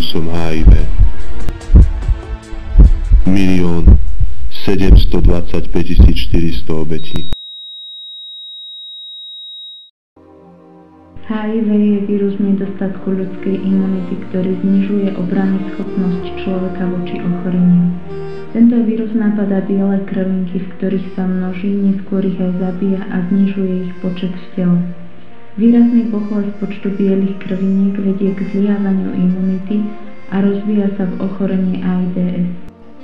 vírusom HIV. 1 725 400 obetí. HIV je vírus nedostatku ľudskej imunity, ktorý znižuje obrannú schopnosť človeka voči ochoreniu. Tento vírus napadá biele krvinky, v ktorých sa množí, neskôr ich aj zabíja a znižuje ich počet v tele. Výrazný pokles počtu bielých krviniek vedie k zlyhávaniu imunity a rozvíja sa v ochorenie AIDS.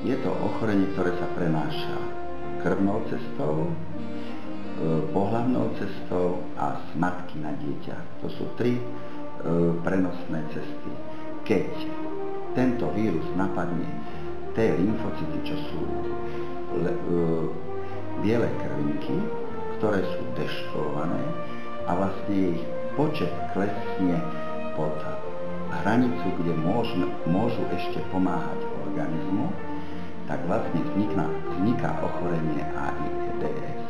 Je to ochorenie, ktoré sa prenáša krvnou cestou, pohlavnou cestou a z matky na dieťa. To sú 3 prenosné cesty. Keď tento vírus napadne T lymfocyty, čo sú biele krvinky, ktoré sú deštrované a vlastne ich počet klesne pod hranicu, kde môžu ešte pomáhať organizmu, tak vlastne vzniká ochorenie AIDS.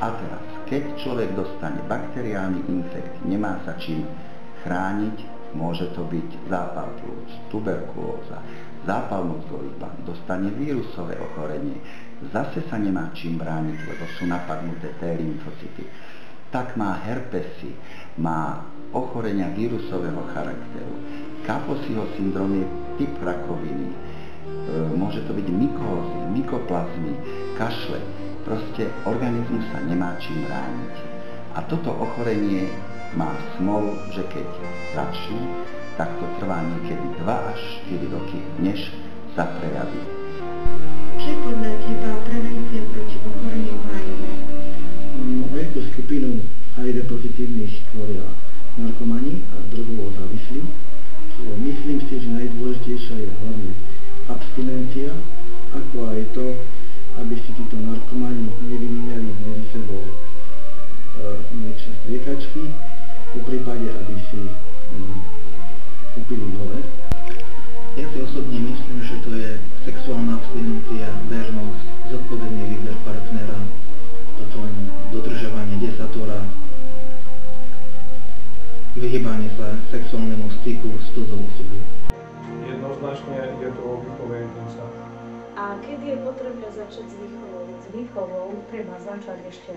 A teraz, keď človek dostane bakteriálny infekt, nemá sa čím chrániť, môže to byť zápal plúc, tuberkulóza, zápal mozgových blan, dostane vírusové ochorenie, zase sa nemá čím brániť, lebo sú napadnuté T lymfocyty. Tak má herpesy, má ochorenia vírusového charakteru. Kaposiho syndrom je typ rakoviny, môže to byť mykózy, mykoplazmy, kašle. Proste organizmus sa nemá čím brániť. A toto ochorenie má smolu, že keď začne, tak to trvá niekedy 2 až 4 roky, než sa prejaví. Čo je podľa teba prevencia proti ochoreniu HIV? Veľkú skupinu HIV pozitívnych tvoria narkomani a drogovo závislí. Myslím si, že najdôležitejšia je hlavne abstinencia, ako aj to, aby si títo narkomani nevymieniali medzi sebou injekčné striekačky, v prípade, aby si kúpili nové. Ja si osobne myslím, že to je sexuálna abstinencia, vernosť, zodpovedný výber partnera, potom dodržovanie desatora, vyhýbanie sa sexuálnemu styku s cudzou osobou. Jednoznačne je to o vypovedení sa. A kedy je potrebné začať s výchovou? S výchovou treba začať ešte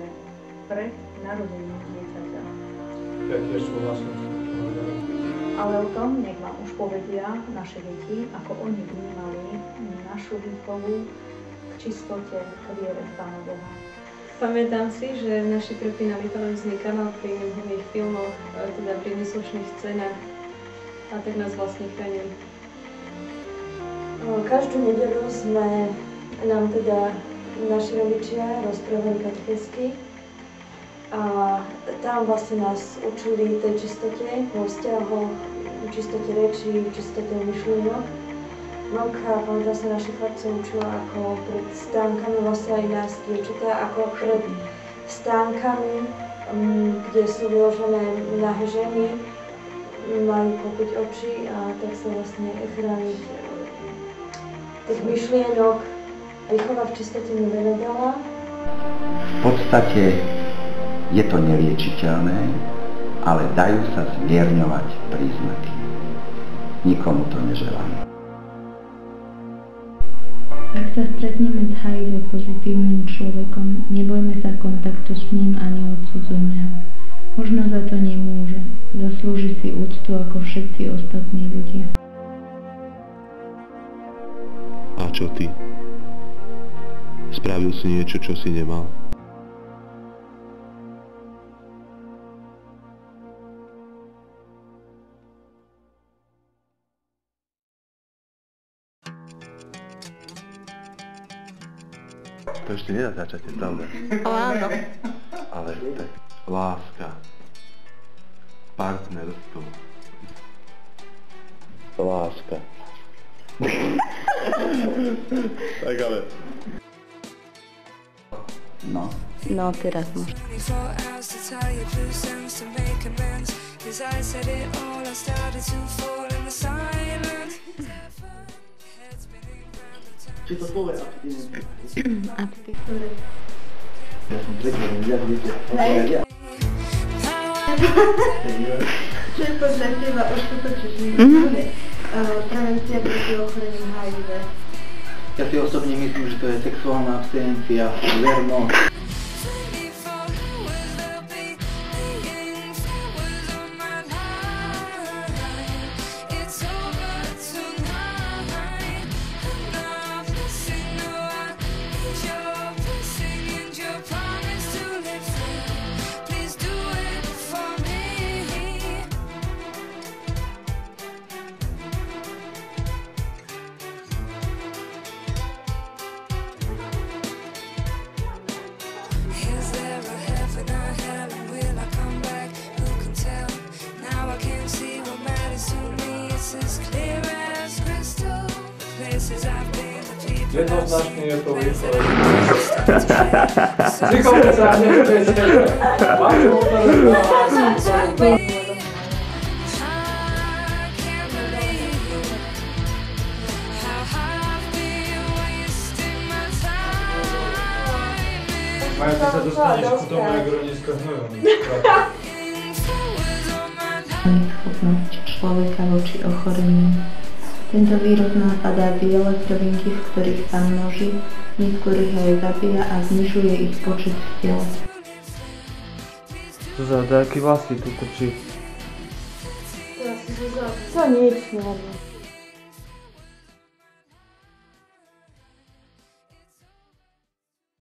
pred narodením dieťaťa. Ja tiež súhlasím s tým. Ale o tom nech vám už povedia naše deti, ako oni vnímali našu výchovu k čistote, k viere v Pána Boha. Pamätám si, že naši prepínali to vznikalo pri intimných filmoch, teda pri neslušných scénach a tak nás vlastne chránili. Každú nedeľu nám teda naši rodičia rozprávali katechésky a tam vlastne nás učili tej čistote vo vzťahoch, čistote rečí, čistote myšlienok. Mamka, pamätám sa, našich chlapcov učila, ako pred stánkami, vlastne aj nás dievčatá, ako pred stánkami, kde sú vyložené nahé ženy, majú pokryť oči a tak sa vlastne chrániť tých myšlienok. Výchova v čistote mi veľa dala. V podstate je to neliečiteľné, ale dajú sa zmierňovať príznaky. Nikomu to neželám. Ak sa stretneme s HIV pozitívnym človekom, nebojme sa kontaktu s ním a neodsudzujme ho. Možno za to nemôže, zaslúži si úctu ako všetci ostatní ľudia. A čo ty? Spravil si niečo, čo si nemal? To ešte nedá začať, je pravda. Ale áno. Ale tak, láska, partnerstvo, láska. Tak ale... No. No, teraz môžem. Či to slovo je abstinentia? Abstinentia. Ja som tretí, ja viete. Čo je podľa teba už toto, čo žijeme? prevencia proti ochoreniu HIV. Ja si osobne myslím, že to je sexuálna abstinencia, vernosť. Jednoznačne je to výpoveď. Říkajte sa, neviete. Máte otázku. Maja, ty sa dostaneš ku tomu, jak rodiska hnojom. Schopnosť človeka voči ochoreniu. Tento vírus napadá biele krvinky, v ktorých sa množí, neskôr ich aj zabíja a znižuje ich počet v tele. Zuzá, aký vlastne tu trčí? To nič, neviem.